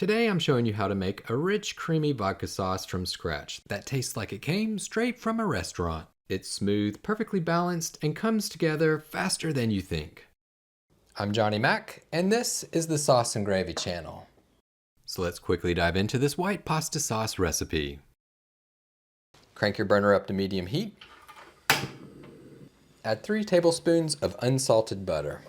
Today I'm showing you how to make a rich, creamy vodka sauce from scratch that tastes like it came straight from a restaurant. It's smooth, perfectly balanced, and comes together faster than you think. I'm Johnny Mac, and this is the Sauce and Gravy channel. So let's quickly dive into this white pasta sauce recipe. Crank your burner up to medium heat. Add 3 tablespoons of unsalted butter.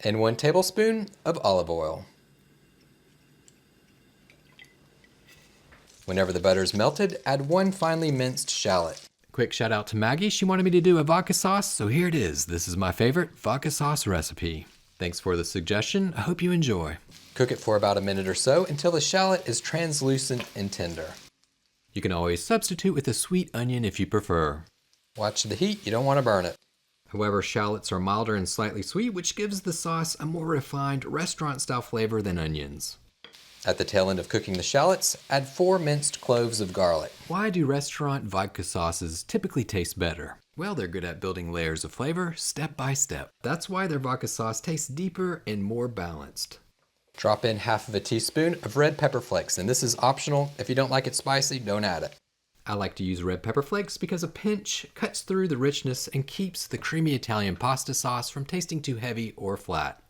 And 1 tablespoon of olive oil. Whenever the butter is melted, add 1 finely minced shallot. Quick shout out to Maggie. She wanted me to do a vodka sauce, so here it is. This is my favorite vodka sauce recipe. Thanks for the suggestion. I hope you enjoy. Cook it for about a minute or so until the shallot is translucent and tender. You can always substitute with a sweet onion if you prefer. Watch the heat, you don't want to burn it. However, shallots are milder and slightly sweet, which gives the sauce a more refined restaurant-style flavor than onions. At the tail end of cooking the shallots, add 4 minced cloves of garlic. Why do restaurant vodka sauces typically taste better? Well, they're good at building layers of flavor step by step. That's why their vodka sauce tastes deeper and more balanced. Drop in half of a teaspoon of red pepper flakes, and this is optional. If you don't like it spicy, don't add it. I like to use red pepper flakes because a pinch cuts through the richness and keeps the creamy Italian pasta sauce from tasting too heavy or flat.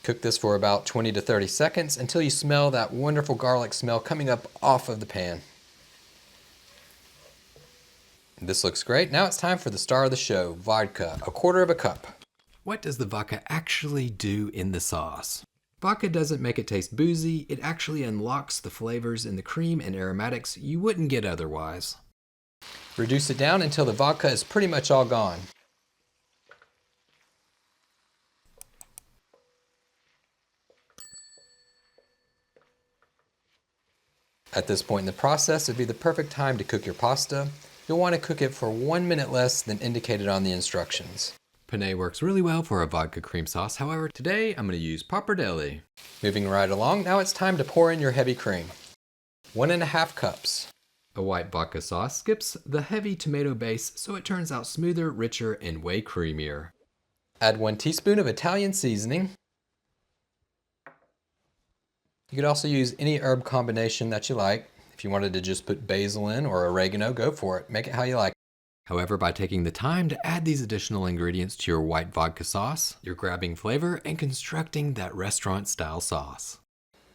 Cook this for about 20 to 30 seconds until you smell that wonderful garlic smell coming up off of the pan. This looks great. Now it's time for the star of the show, vodka, 1/4 cup. What does the vodka actually do in the sauce? Vodka doesn't make it taste boozy, it actually unlocks the flavors in the cream and aromatics you wouldn't get otherwise. Reduce it down until the vodka is pretty much all gone. At this point in the process, it'd be the perfect time to cook your pasta. You'll want to cook it for 1 minute less than indicated on the instructions. Penne works really well for a vodka cream sauce, however, today I'm going to use pappardelle. Moving right along, now it's time to pour in your heavy cream. 1½ cups. A white vodka sauce skips the heavy tomato base so it turns out smoother, richer, and way creamier. Add 1 teaspoon of Italian seasoning. You could also use any herb combination that you like. If you wanted to just put basil in or oregano, go for it. Make it how you like. However, by taking the time to add these additional ingredients to your white vodka sauce, you're grabbing flavor and constructing that restaurant-style sauce.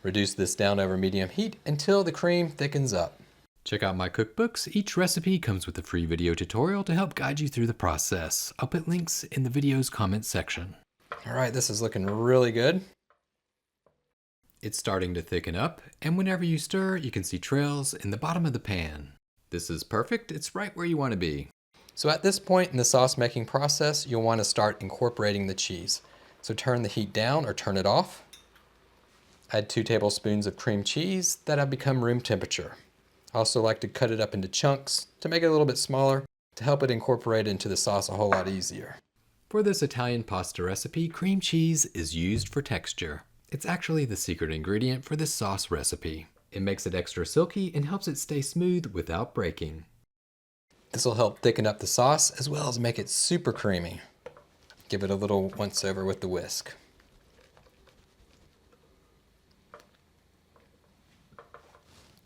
Reduce this down over medium heat until the cream thickens up. Check out my cookbooks. Each recipe comes with a free video tutorial to help guide you through the process. I'll put links in the video's comments section. All right, this is looking really good. It's starting to thicken up, and whenever you stir, you can see trails in the bottom of the pan. This is perfect. It's right where you want to be. So at this point in the sauce making process, you'll want to start incorporating the cheese. So turn the heat down or turn it off. Add 2 tablespoons of cream cheese that have become room temperature. I also like to cut it up into chunks to make it a little bit smaller to help it incorporate into the sauce a whole lot easier. For this Italian pasta recipe, cream cheese is used for texture. It's actually the secret ingredient for this sauce recipe. It makes it extra silky and helps it stay smooth without breaking. This will help thicken up the sauce as well as make it super creamy. Give it a little once over with the whisk.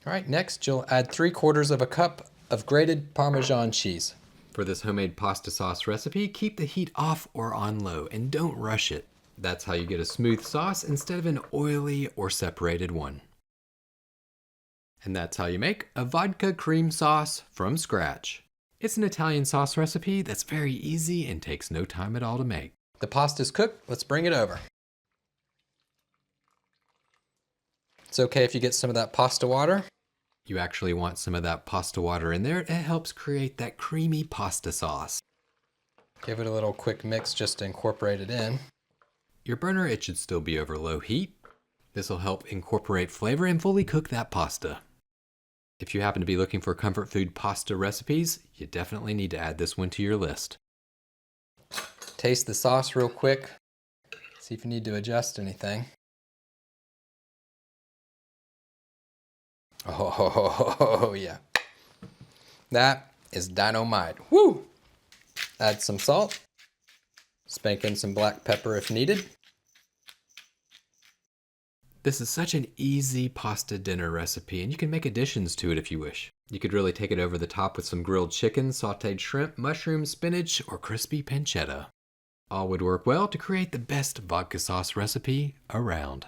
All right, next you'll add 3/4 cup of grated Parmesan cheese. For this homemade pasta sauce recipe, keep the heat off or on low and don't rush it. That's how you get a smooth sauce instead of an oily or separated one. And that's how you make a vodka cream sauce from scratch. It's an Italian sauce recipe that's very easy and takes no time at all to make. The pasta's cooked, let's bring it over. It's okay if you get some of that pasta water. You actually want some of that pasta water in there. It helps create that creamy pasta sauce. Give it a little quick mix just to incorporate it in. Your burner, it should still be over low heat. This will help incorporate flavor and fully cook that pasta. If you happen to be looking for comfort food pasta recipes, you definitely need to add this one to your list. Taste the sauce real quick. See if you need to adjust anything. Oh yeah. That is dynamite. Woo! Add some salt. Spank in some black pepper if needed. This is such an easy pasta dinner recipe, and you can make additions to it if you wish. You could really take it over the top with some grilled chicken, sauteed shrimp, mushrooms, spinach, or crispy pancetta. All would work well to create the best vodka sauce recipe around.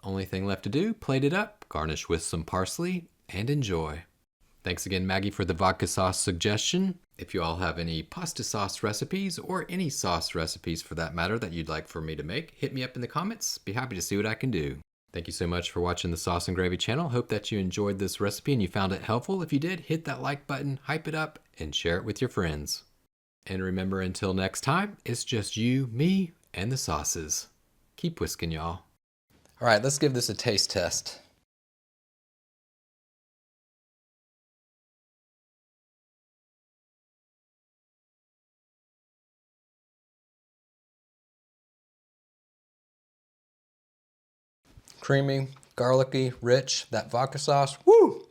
Only thing left to do, plate it up, garnish with some parsley, and enjoy. Thanks again, Maggie, for the vodka sauce suggestion. If you all have any pasta sauce recipes, or any sauce recipes for that matter that you'd like for me to make, hit me up in the comments. Be happy to see what I can do. Thank you so much for watching the Sauce and Gravy channel. Hope that you enjoyed this recipe and you found it helpful. If you did, hit that like button, hype it up, and share it with your friends. And remember, until next time, it's just you, me, and the sauces. Keep whisking, y'all. All right, let's give this a taste test. Creamy, garlicky, rich, that vodka sauce, woo!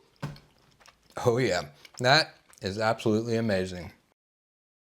Oh yeah, that is absolutely amazing.